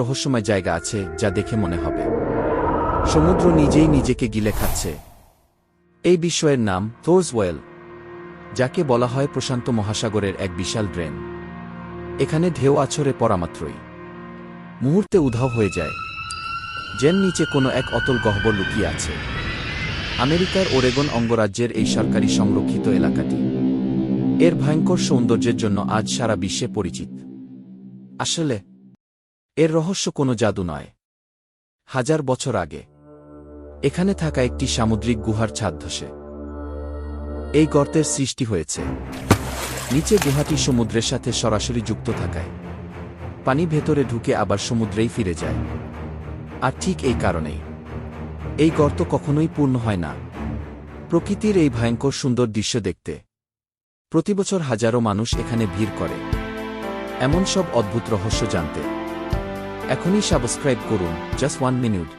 রহস্যময় জায়গা আছে যা দেখে মনে হবে সমুদ্র নিজেই নিজেকে গিলে খাচ্ছে। এই বিস্ময়ের নাম থোর্স ওয়েল, যাকে বলা হয় প্রশান্ত মহাসাগরের এক বিশাল ড্রেন। এখানে ঢেউ আছড়ে পড়ামাত্রই মুহূর্তে উধাও হয়ে যায়, যেন নিচে কোনো এক অতল গহ্বর লুকিয়ে আছে। আমেরিকার ওরেগন অঙ্গরাজ্যের এই সরকারি সংরক্ষিত এলাকাটি এর ভয়ঙ্কর সৌন্দর্যের জন্য আজ সারা বিশ্বে পরিচিত। আসলে এর রহস্য কোনো জাদু নয়। হাজার বছর আগে এখানে থাকা একটি সামুদ্রিক গুহার ছাদ ধসে এই গর্তের সৃষ্টি হয়েছে। নিচে গুহাটি সমুদ্রের সাথে সরাসরি যুক্ত থাকায় পানি ভেতরে ঢুকে আবার সমুদ্রেই ফিরে যায়। আর ঠিক এই কারণেই এই গর্ত কখনোই পূর্ণ হয় না। প্রকৃতির এই ভয়ঙ্কর সুন্দর দৃশ্য দেখতে প্রতিবছর হাজারো মানুষ এখানে ভিড় করে এমন সব অদ্ভুত রহস্য জানতে। এখনই সাবস্ক্রাইব করুন জাস্ট 1 মিনিট।